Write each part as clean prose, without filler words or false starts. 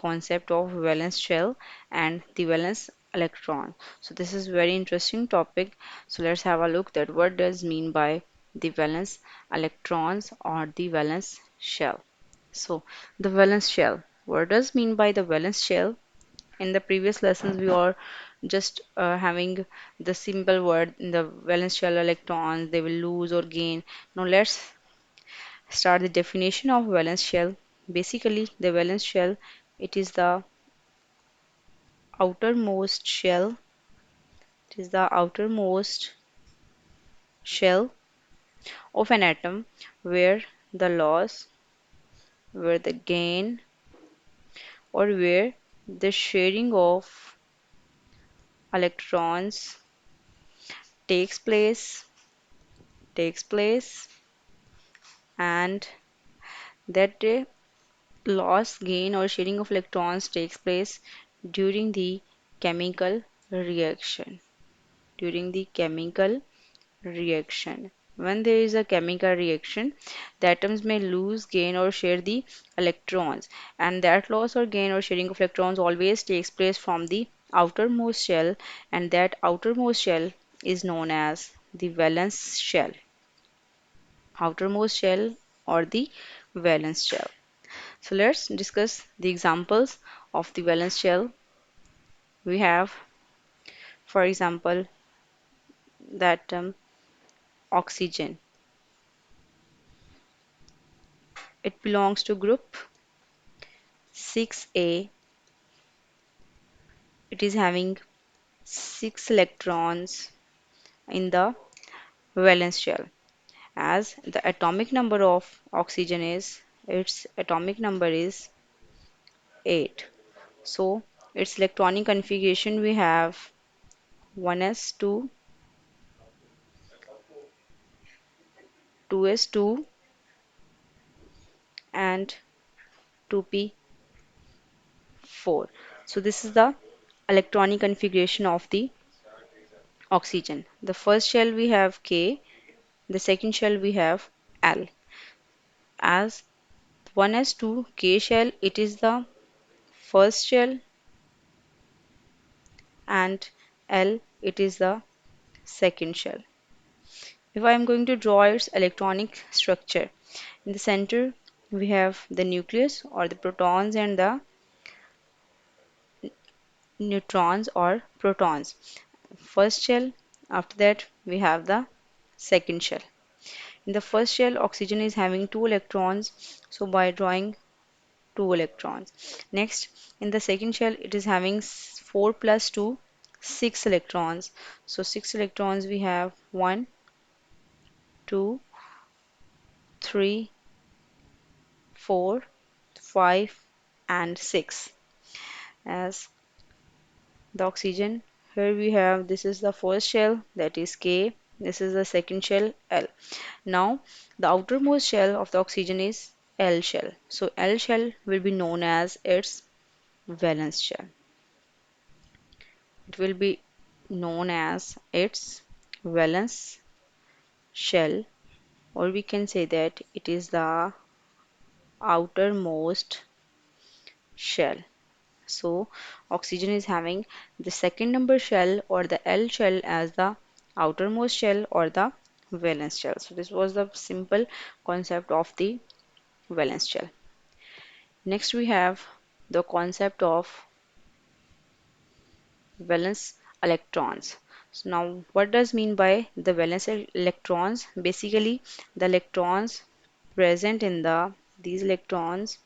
concept of valence shell and the valence electron. So this is very interesting topic. So let's have a look that what does mean by the valence electrons or the valence shell. So the valence shell. What does mean by the valence shell? In the previous lessons, we are just having the simple word in the valence shell electrons, they will lose or gain. Now let's start the definition of valence shell. Basically, the valence shell, it is the outermost shell. It is the outermost shell of an atom where the loss, where the gain, or where the sharing of electrons takes place, takes place, and that loss, gain, or sharing of electrons takes place during the chemical reaction. During the chemical reaction. When there is a chemical reaction, the atoms may lose, gain, or share the electrons, and that loss or gain or sharing of electrons always takes place from the outermost shell, and that outermost shell is known as the valence shell. Outermost shell or the valence shell. So let's discuss the examples of the valence shell. We have, for example, that oxygen. It belongs to group 6A. It is having 6 electrons in the valence shell. As the atomic number of oxygen is, its atomic number is 8. So its electronic configuration we have 1s2, 2s2, and 2p4. So this is the electronic configuration of the oxygen. The first shell we have K, the second shell we have L. As 1s2 K shell, it is the first shell, and L, it is the second shell. If I am going to draw its electronic structure, in the center we have the nucleus or the protons and the neutrons or protons. First shell, after that we have the second shell. In the first shell, oxygen is having 2 electrons, so by drawing 2 electrons. Next, in the second shell, it is having 4 plus 2, 6 electrons. So 6 electrons we have 1, 2, 3, 4, 5, and 6. As the oxygen, here we have, this is the first shell, that is K. This is the second shell, L. Now, the outermost shell of the oxygen is L shell. So L shell will be known as its valence shell. It will be known as its valence shell, or we can say that it is the outermost shell. So oxygen is having the second number shell or the L shell as the outermost shell or the valence shell. So this was the simple concept of the valence shell. Next we have the concept of valence electrons. So now what does mean by the valence electrons? Basically the electrons present in these electrons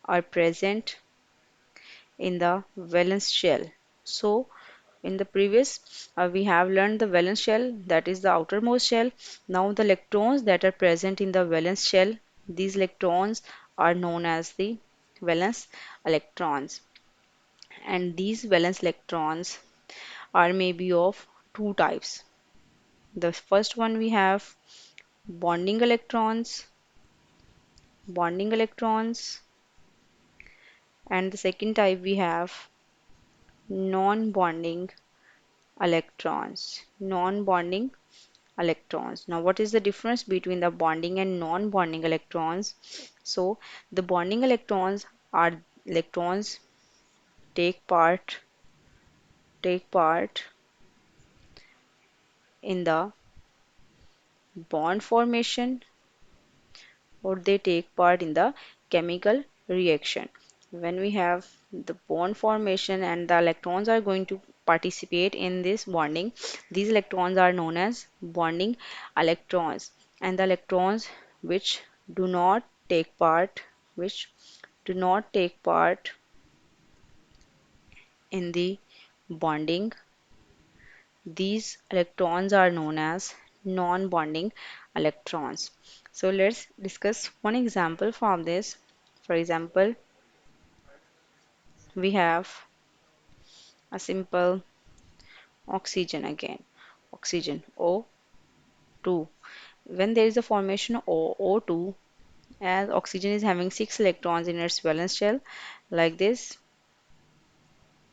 are present in the valence shell. So in the previous we have learned the valence shell, that is the outermost shell. Now the electrons that are present in the valence shell, these electrons are known as the valence electrons, and these valence electrons are maybe of two types. The first one we have bonding electrons, bonding electrons, and the second type we have non-bonding electrons, non-bonding electrons. Now what is the difference between the bonding and non-bonding electrons? So the bonding electrons are electrons take part take part in the bond formation, or they take part in the chemical reaction. When we have the bond formation and the electrons are going to participate in this bonding, these electrons are known as bonding electrons. And the electrons which do not take part, which do not take part in the bonding, these electrons are known as non-bonding electrons. So let's discuss one example from this. For example, we have a simple oxygen again. Oxygen O2. When there is a formation of O2, as oxygen is having 6 electrons in its valence shell, like this: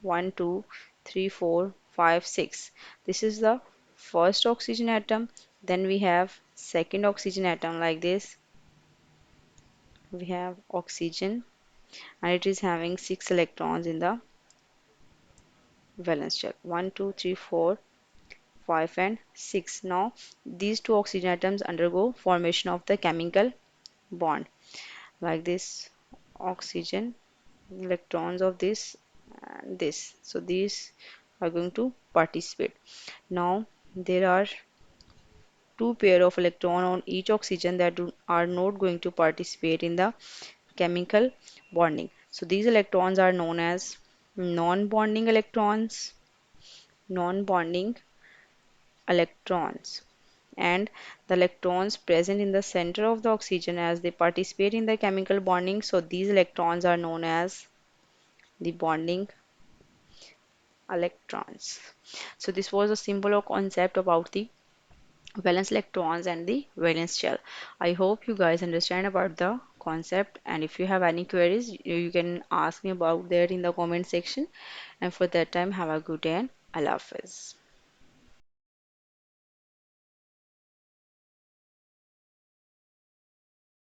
1, 2, 3, 4, 5, 6. This is the first oxygen atom. Then we have second oxygen atom, like this. We have oxygen and it is having 6 electrons in the valence shell: 1, 2, 3, 4, 5 and 6. Now these two oxygen atoms undergo formation of the chemical bond, like this: oxygen, electrons of this and this. So these are going to participate. Now there are two pair of electron on each oxygen that are not going to participate in the chemical bonding. So these electrons are known as non-bonding electrons, non-bonding electrons. And the electrons present in the center of the oxygen, as they participate in the chemical bonding, so these electrons are known as the bonding electrons. So this was a simple concept about the valence electrons and the valence shell. I hope you guys understand about the concept, and if you have any queries, you can ask me about that in the comment section. And for that time, have a good day and Allah Hafiz.